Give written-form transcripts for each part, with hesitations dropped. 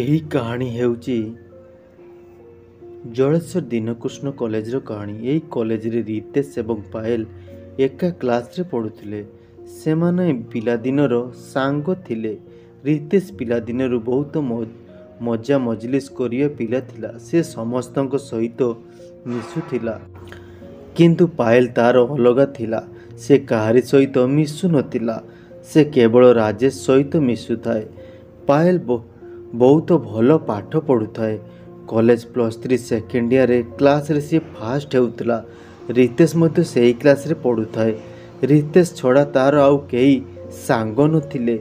ଏହି କାହାଣୀ ହେଉଛି ଜଳେଶ୍ୱର ଦୀନକୃଷ୍ଣ କଲେଜର କାହାଣୀ। ଏହି କଲେଜରେ ରିତେଶ ଏବଂ ପାୟଲ ଏକା କ୍ଲାସରେ ପଢ଼ୁଥିଲେ। ସେମାନେ ପିଲାଦିନର ସାଙ୍ଗ ଥିଲେ। ରିତେଶ ପିଲାଦିନରୁ ବହୁତ ମଜା ମଜଲିସ୍ କରିବା ପିଲା ଥିଲା। ସେ ସମସ୍ତଙ୍କ ସହିତ ମିଶୁଥିଲା, କିନ୍ତୁ ପାୟଲ ତାର ଅଲଗା ଥିଲା। ସେ କାହାରି ସହିତ ମିଶୁ ନଥିଲା। ସେ କେବଳ ରାଜେଶ ସହିତ ମିଶୁଥାଏ। ପାୟଲ ବହୁତ ଭଲ ପାଠ ପଢ଼ୁଥାଏ। କଲେଜ +3 ସେକେଣ୍ଡ ଇୟର କ୍ଲାସରେ ସେ ଫାଷ୍ଟ ହେଉଥିଲା। ରିତେଶ ମଧ୍ୟ ସେହି କ୍ଲାସରେ ପଢ଼ୁଥାଏ। ରିତେଶ ଛଡ଼ା ତାର ଆଉ କେହି ସାଙ୍ଗ ନଥିଲେ।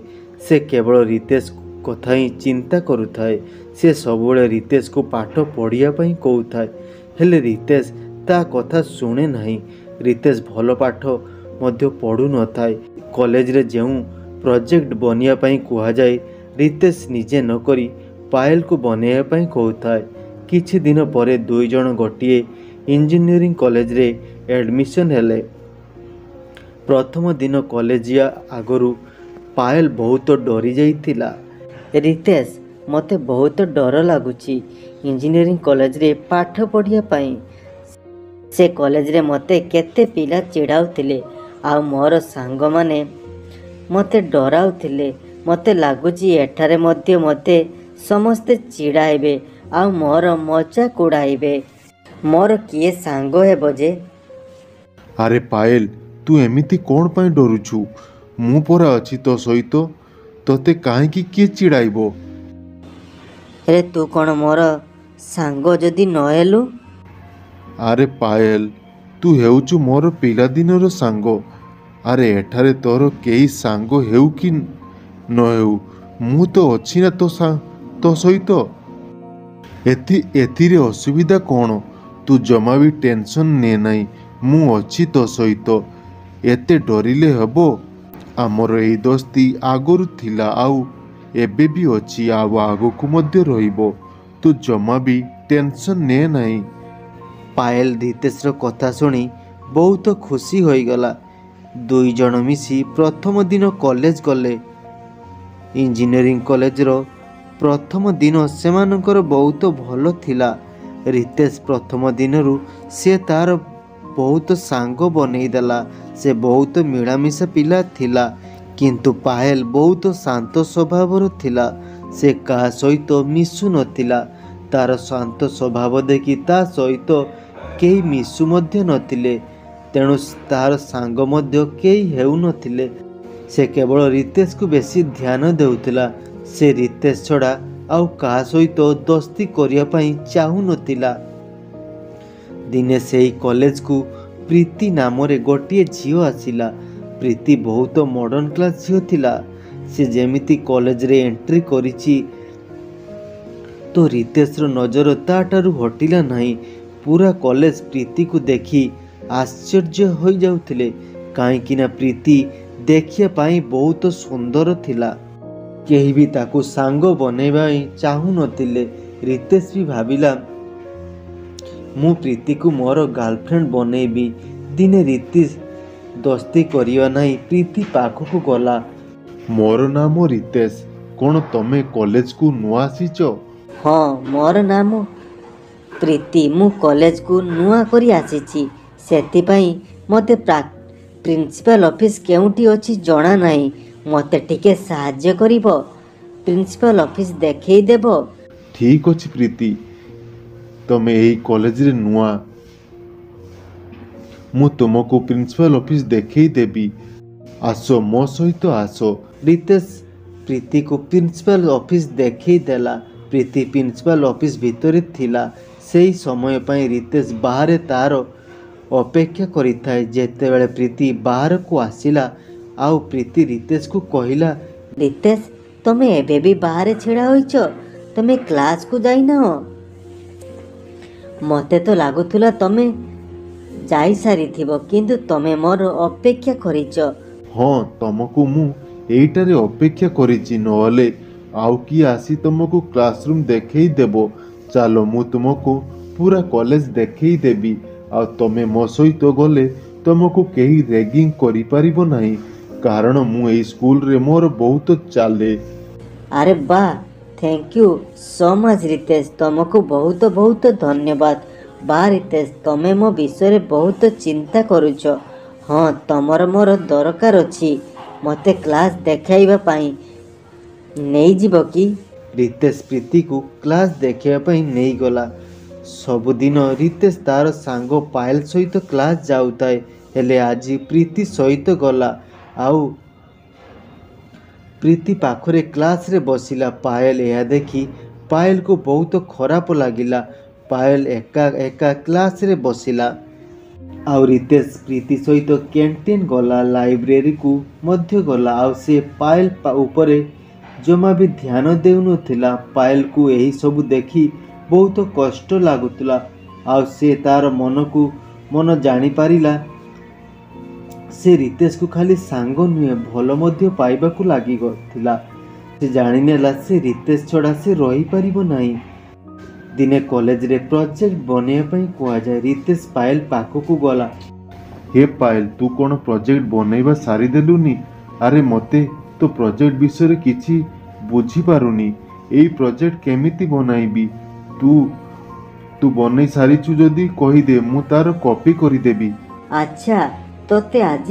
ସେ କେବଳ ରିତେଶ କଥା ହିଁ ଚିନ୍ତା କରୁଥାଏ। ସେ ସବୁବେଳେ ରିତେଶକୁ ପାଠ ପଢ଼ିବା ପାଇଁ କହୁଥାଏ, ହେଲେ ରିତେଶ ତା କଥା ଶୁଣେ ନାହିଁ। ରିତେଶ ଭଲ ପାଠ ମଧ୍ୟ ପଢ଼ୁନଥାଏ। କଲେଜରେ ଯେଉଁ ପ୍ରୋଜେକ୍ଟ ବନେଇବା ପାଇଁ କୁହାଯାଏ, ରିତେଶ ନିଜେ ନକରି ପାୟଲକୁ ବନେଇବା ପାଇଁ କହୁଥାଏ। କିଛି ଦିନ ପରେ ଦୁଇ ଜଣ ଗୋଟିଏ ଇଞ୍ଜିନିୟରିଂ କଲେଜରେ ଆଡ଼ମିସନ୍ ହେଲେ। ପ୍ରଥମ ଦିନ କଲେଜ ଯିବା ଆଗରୁ ପାୟଲ ବହୁତ ଡରି ଯାଇଥିଲା। ରିତେଶ, ମୋତେ ବହୁତ ଡର ଲାଗୁଛି ଇଞ୍ଜିନିୟରିଂ କଲେଜରେ ପାଠ ପଢ଼ିବା ପାଇଁ। ସେ କଲେଜରେ ମୋତେ କେତେ ପିଲା ଚିଡ଼ାଉଥିଲେ, ଆଉ ମୋର ସାଙ୍ଗମାନେ ମୋତେ ଡରାଉଥିଲେ। ମୋତେ ଲାଗୁଛି ଏଠାରେ ମଧ୍ୟ ମୋତେ ସମସ୍ତେ ଚିଡ଼ାଇବେ ଆଉ ମୋର ମଜାକ ଉଡ଼ାଇବେ। ମୋର କିଏ ସାଙ୍ଗ ହେବ ଯେ? ଆରେ ପାୟଲ, ତୁ ଏମିତି କ'ଣ ପାଇଁ ଡରୁଛୁ? ମୁଁ ପରା ଅଛି ତୋ ସହିତ। ତୋତେ କାହିଁକି କିଏ ଚିଡ଼ାଇବ? ହେଲେ ତୁ କ'ଣ ମୋର ସାଙ୍ଗ ଯଦି ନ ହେଲୁ? ଆରେ ପାୟଲ, ତୁ ହେଉଛୁ ମୋର ପିଲାଦିନର ସାଙ୍ଗ। ଆରେ ଏଠାରେ ତୋର କେହି ସାଙ୍ଗ ହେଉ କି ନ ହେଉ, ମୁଁ ତ ଅଛି ନା ତୋ ସହିତ। ଏଥିରେ ଅସୁବିଧା କ'ଣ? ତୁ ଜମା ବି ଟେନସନ୍ ନେ ନାହିଁ, ମୁଁ ଅଛି ତୋ ସହିତ। ଏତେ ଡରିଲେ ହେବ? ଆମର ଏଇ ଦୋସ୍ତି ଆଗରୁ ଥିଲା, ଆଉ ଏବେ ବି ଅଛି, ଆଉ ଆଗକୁ ମଧ୍ୟ ରହିବ। ତୁ ଜମା ବି ଟେନସନ୍ ନେ ନାହିଁ। ପାୟଲ ରିତେଶର କଥା ଶୁଣି ବହୁତ ଖୁସି ହୋଇଗଲା। ଦୁଇ ଜଣ ମିଶି ପ୍ରଥମ ଦିନ କଲେଜ ଗଲେ। ଇଞ୍ଜିନିୟରିଂ କଲେଜର ପ୍ରଥମ ଦିନ ସେମାନଙ୍କର ବହୁତ ଭଲ ଥିଲା। ରିତେଶ ପ୍ରଥମ ଦିନରୁ ସେ ତାର ବହୁତ ସାଙ୍ଗ ବନେଇଦେଲା। ସେ ବହୁତ ମିଳାମିଶା ପିଲା ଥିଲା, କିନ୍ତୁ ପାୟଲ ବହୁତ ଶାନ୍ତ ସ୍ୱଭାବର ଥିଲା। ସେ କାହା ସହିତ ମିଶୁ ନଥିଲା। ତାର ଶାନ୍ତ ସ୍ୱଭାବ ଦେଖି ତା ସହିତ କେହି ମିଶୁ ମଧ୍ୟ ନଥିଲେ, ତେଣୁ ତାର ସାଙ୍ଗ ମଧ୍ୟ କେହି ହେଉନଥିଲେ। ସେ କେବଳ ରିତେଶକୁ ବେଶୀ ଧ୍ୟାନ ଦେଉଥିଲା। ସେ ରିତେଶ ଛଡ଼ା ଆଉ କାହା ସହିତ ଦୋସ୍ତି କରିବା ପାଇଁ ଚାହୁଁନଥିଲା। ଦିନେ ସେହି କଲେଜକୁ ପ୍ରୀତି ନାମରେ ଗୋଟିଏ ଝିଅ ଆସିଲା। ପ୍ରୀତି ବହୁତ ମଡର୍ଣ୍ଣ କ୍ଲାସ ଝିଅ ଥିଲା। ସେ ଯେମିତି କଲେଜରେ ଏଣ୍ଟ୍ରି କରିଛି ତ ରିତେଶର ନଜର ତାଠାରୁ ହଟିଲା ନାହିଁ। ପୁରା କଲେଜ ପ୍ରୀତିକୁ ଦେଖି ଆଶ୍ଚର୍ଯ୍ୟ ହୋଇଯାଉଥିଲେ, କାହିଁକିନା ପ୍ରୀତି ଦେଖିବା ପାଇଁ ବହୁତ ସୁନ୍ଦର ଥିଲା। କେହି ବି ତାକୁ ସାଙ୍ଗ ବନେଇବା ପାଇଁ ଚାହୁଁନଥିଲେ। ରିତେଶ ବି ଭାବିଲା, ମୁଁ ପ୍ରୀତିକୁ ମୋର ଗାର୍ଲଫ୍ରେଣ୍ଡ ବନେଇବି। ଦିନେ ରିତେଶ ଦୋସ୍ତି କରିବା ନାହିଁ ପ୍ରୀତି ପାଖକୁ ଗଲା। ମୋର ନାମ ରିତେଶ। କ'ଣ ତମେ କଲେଜକୁ ନୂଆ ଆସିଛ? ହଁ, ମୋର ନାମ ପ୍ରୀତି। ମୁଁ କଲେଜକୁ ନୂଆ କରି ଆସିଛି, ସେଥିପାଇଁ ମୋତେ ପ୍ରିନ୍ସିପାଲ ଅଫିସ କେଉଁଠି ଅଛି ଜଣା ନାହିଁ। ମୋତେ ଟିକେ ସାହାଯ୍ୟ କରିବ? ପ୍ରିନ୍ସିପାଲ ଅଫିସ ଦେଖେଇ ଦେବ? ଠିକ୍ ଅଛି ପ୍ରୀତି, ତମେ ଏହି କଲେଜରେ ନୂଆ। ମୁଁ ତୁମକୁ ପ୍ରିନ୍ସିପାଲ ଅଫିସ ଦେଖେଇ ଦେବି। ଆସ, ମୋ ସହିତ ଆସ। ରିତେଶ ପ୍ରୀତିକୁ ପ୍ରିନ୍ସିପାଲ ଅଫିସ ଦେଖେଇ ଦେଲା। ପ୍ରୀତି ପ୍ରିନ୍ସିପାଲ ଅଫିସ ଭିତରେ ଥିଲା। ସେହି ସମୟ ପାଇଁ ରିତେଶ ବାହାରେ ତାର ଅପେକ୍ଷା କରିଥାଏ। ଯେତେବେଳେ ପ୍ରୀତି ବାହାରକୁ ଆସିଲା, ଆଉ ପ୍ରୀତି ରିତେଶକୁ କହିଲା, ରିତେଶ, ତମେ ଏବେ ବି ବାହାରେ ଛିଡ଼ା ହୋଇଛ? ତମେ କ୍ଲାସକୁ ଯାଇନାହଁ? ମୋତେ ତ ଲାଗୁଥିଲା ତମେ ଯାଇସାରିଥିବ, କିନ୍ତୁ ତମେ ମୋର ଅପେକ୍ଷା କରିଛ। ହଁ, ତମକୁ ମୁଁ ଏଇଟାରେ ଅପେକ୍ଷା କରିଛି, ନହେଲେ ଆଉ କିଏ ଆସି ତମକୁ କ୍ଲାସରୁମ୍ ଦେଖେଇ ଦେବ। ଚାଲ, ମୁଁ ତୁମକୁ ପୁରା କଲେଜ ଦେଖେଇ ଦେବି। ଆଉ ତମେ ମୋ ସହିତ ଗଲେ ତମକୁ କେହି ରେଗିଂ କରିପାରିବ ନାହିଁ, କାରଣ ମୁଁ ଏଇ ସ୍କୁଲରେ ମୋର ବହୁତ ଚାଲେ। ଆରେ ବାଃ, thank you so much Ritesh, तुमको बहुत बहुत धन्यवाद। बा रितेश, तमे मो विषय बहुत चिंता करुच। हाँ, तमर मोर दरकार अच्छी, मते क्लास देखाइबा पाई नहीं जीव कि? रितेश प्रीति को क्लास देखिया ପାଇଁ ନେଇଗଲା। ସବୁଦିନ रितेश तार सांग पायल सहित क्लास जाउଥାଏ, हेले आज प्रीति सहित गला। आउ प्रीति पाखरे क्लास रे बसिला। पायल यह देखी पायल को बहुत खराब लगिला। पायल एका एका क्लास रे बसिला। आउ रितेश प्रीति सहित कैंटीन गला, लाइब्रेरी को मध्य गला। आउ से पायल उपरे जमा भी ध्यान देउनथिला। पायल को यही सब देखी बहुत कष्ट लागुतला। आउ से तार मन को मन जानी पारिला से रितेश को खाली सांग नुहे भल मध्य पाइबाकू लागी थिला। से जानी नेला से रितेश छड़ा से रही परिबो नाही। दिने कॉलेज रे प्रोजेक्ट बनेया पई कुआ जाय। रितेश पायल पाखकू गला। हे पायल, तू कौन प्रोजेक्ट बनैबा सारी देलुनी? अरे मते तो प्रोजेक्ट विषय रे किछि बुझी पारुनी। एई प्रोजेक्ट केमिति बनाइबी? तू बनै सारिछु जदी कहि दे, मु तार कॉपी करि देबी। अच्छा, तोते आज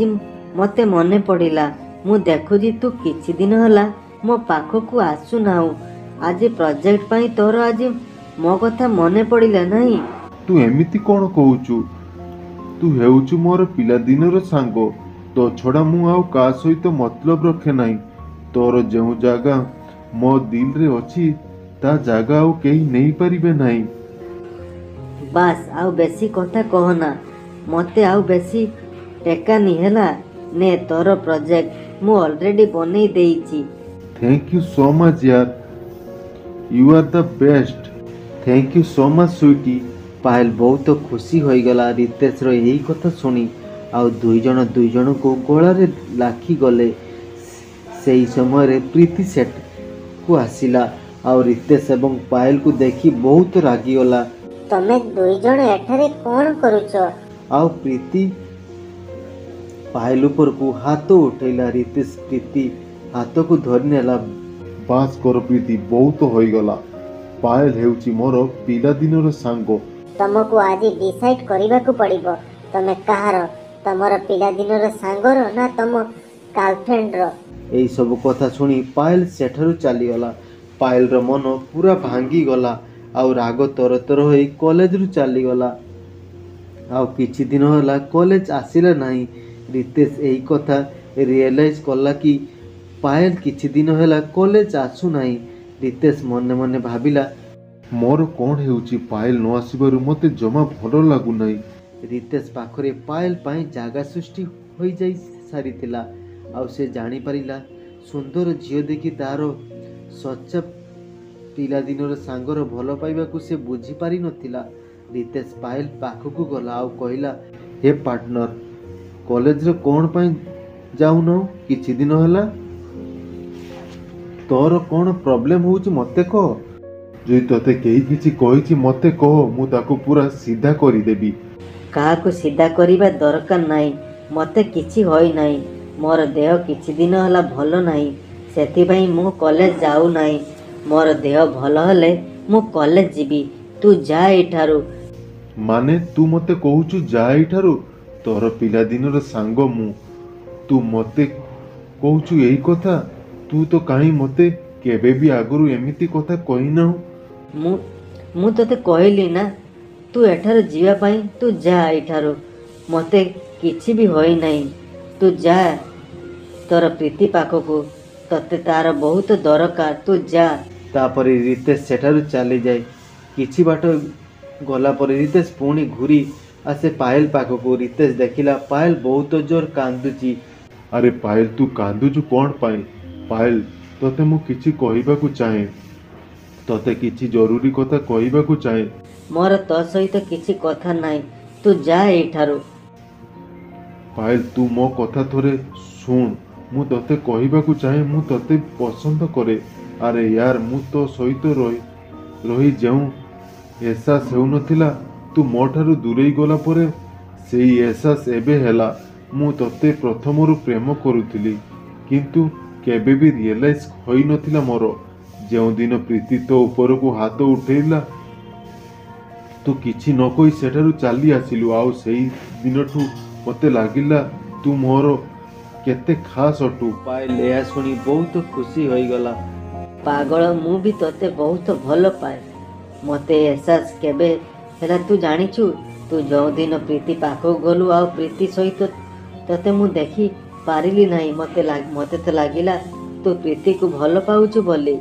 मते मने पड़िला। मु देखुजी तू किछि दिन होला मो पाखकू आसु नाउ। आज प्रोजेक्ट पाई तोर आज मो कथा मने पड़िला नहीं? तू एमिति कौन कहूचु? तू हेउचु मोर पिला दिनर सांग। तो छड़ा मु आउ का सहित मतलब रखे नाही। तोर जेउ जागा मो दिल रे अछि ता जागा आउ केही नहीं परिबे नाही। बास आउ बेसी कथा कहना, मते आउ बेसी टेका निहेला। ने तोर प्रोजेक्ट मु ऑलरेडी बनै देइची। थैंक यू सो मच यार, you are the best. Thank you so much sweetie. Payal बहुत खुशी हो गला रितेश रो यही कथा सुनी। आउ दुई जन को गोला रे लाखी गले। सेही समय रे प्रीति सेट को आसिला। आउ रितेश एवं पायल को देखी बहुत रागी गला। तमे दुई जण एठारे कोन करूछ? आउ प्रीति पायल ऊपर को हाथ उठैला। रितेश प्रीति हाथ को धरि नेला। बास कर प्रीति, बहुत होई गला। पायल हेउची मोर पिला दिनर सांग। तमको आज डिसाइड करिबाकू पड़िबो, तमे कहार, तमर पिला दिनर सांगर ना तम गर्लफ्रेंड रो? एई सब कथा सुनी पायल सेठारु चली गला। पायल रो मन पूरा भांगी गला। आउ राग तर तर होई कॉलेज रु चली गला। आउ किछि दिन होला कॉलेज आसिला नाही। रितेश एई कथा रियलाइज कला कि पायल किछि दिन होला कॉलेज आसु नाही। रितेश मने मने भाबिला मोर कौन हेउची पायल न आसीबारु मते जमा भलो लागु नाही। रितेश पाखरे पायल पाई जागा सृष्टि होई जाई सारिथिला। आउ से जानी पारिला सुंदर झियो देखि तारो सच्चा पिला दिनर सांगर भल पाइबाकू से बुझी पारि नथिला। रितेश पायल पाखकू गला। आउ कहिला, हे पार्टनर, कॉलेज रे कोन पाई जाउनो? किछि दिन होला तोर कोन प्रॉब्लम होउची मते कह। जई तते केही किछि कहिछि मते कह, मु ताको पूरा सीधा करि देबी। काहाकू सीधा करिबा दरकार नाही। मते किछि होई नाही। मोर देह किछि दिन होला भलो नाही, सेति भाई मु कॉलेज जाऊ नाही। मोर देह भलो हले मु कॉलेज जीबी। तू जा एठारू। माने तू मते कहूचु जा एठारू? तोर पिला दिनर सांग मु, तू मते कहूचु एई कथा? तू तो काई मते केबे भी आगरु एमिति कथा कहि ना। मु तते कहली ना तू एठारू जीवा पाई। तू जा एठारू, मते किछि भी होई नाही। तू जा तोर प्रीति पाखकू, तते तार बहुत दरकार। तू जा। तापरे रितेश सेठारु चली जाए। किछि बाट गला परे रितेश पुणी घूरी आसे पायल पाखकू। रितेश देखिला पायल बहुत जोर कांदुची। अरे पायल, तू कांदुचु कोन पाई? पायल, तते मु किछि कहिबाकू चाहे। तते किछि जरूरी कथा कहिबाकू चाहे। मोर तो सहित किछि कथा नाही। तू जा एठारू। पायल, तू मो कथा थोरे सुन। मु तते कहिबाकू चाहे, मु तते पसंद करे। अरे यार, मु तो सहित रही जेउ एहसास हेउ नथिला, तू मो ठारू दूरेई गला परे सेई एहसास एबे हेला। मु तते प्रथमरु प्रेम करुथिली, किंतु केबे भी रियलाइज होई नथिला मोर ଯେଉଁଦିନ ପ୍ରୀତି ତୋ ଉପରକୁ ହାତ ଉଠେଇଲା ତୁ କିଛି ନ କହି ସେଠାରୁ ଚାଲି ଆସିଲୁ। ଆଉ ସେଇ ଦିନଠୁ ମୋତେ ଲାଗିଲା ତୁ ମୋର କେତେ ଖାସ୍ ଅଟୁ। ପାଏଲ ଏହା ଶୁଣି ବହୁତ ଖୁସି ହୋଇଗଲା। ପାଗଳ, ମୁଁ ବି ତୋତେ ବହୁତ ଭଲ ପାଏ। ମୋତେ ଏହସାସ କେବେ ହେଲା ତୁ ଜାଣିଛୁ? ତୁ ଯେଉଁଦିନ ପ୍ରୀତି ପାଖକୁ ଗଲୁ ଆଉ ପ୍ରୀତି ସହିତ ତୋତେ ମୁଁ ଦେଖି ପାରିଲି ନାହିଁ। ମୋତେ ତ ଲାଗିଲା ତୁ ପ୍ରୀତିକୁ ଭଲ ପାଉଛୁ ବୋଲି।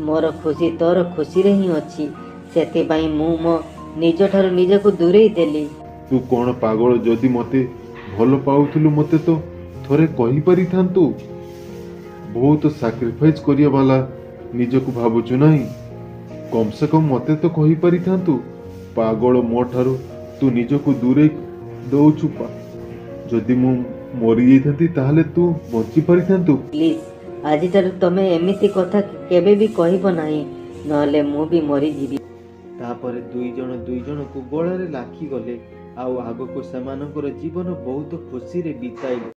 ମୋର ଖୁସି ତୋର ଖୁସିରେ ହିଁ ଅଛି। ସେଥିପାଇଁ ମୁଁ ମୋ ନିଜଠାରୁ ନିଜକୁ ଦୂରେଇ ଦେଲି। ତୁ କ'ଣ ପାଗଳ? ଯଦି ମୋତେ ଭଲ ପାଉଥିଲୁ ମୋତେ ତ ଥରେ କହିପାରିଥାନ୍ତୁ। ବହୁତ ସାକ୍ରିଫାଇସ୍ କରିବା ବାଲା ନିଜକୁ ଭାବୁଛୁ ନାହିଁ? କମ୍ ସେ କମ୍ ମୋତେ ତ କହିପାରିଥାନ୍ତୁ। ପାଗଳ, ମୋ ଠାରୁ ତୁ ନିଜକୁ ଦୂରେଇ ଦଉଛୁ। ଯଦି ମୁଁ ମରିଯାଇଥାନ୍ତି ତାହେଲେ ତୁ ବଞ୍ଚି ପାରିଥାନ୍ତୁ। ପ୍ଲିଜ୍, ଆଜିଠାରୁ ତମେ ଏମିତି କଥା କେବେ ବି କହିବ ନାହିଁ, ନହେଲେ ମୁଁ ବି ମରିଯିବି। ତାପରେ ଦୁଇ ଜଣକୁ ଗଳାରେ ଲାଖିଗଲେ ଆଉ ଆଗକୁ ସେମାନଙ୍କର ଜୀବନ ବହୁତ ଖୁସିରେ ବିତାଇଲେ।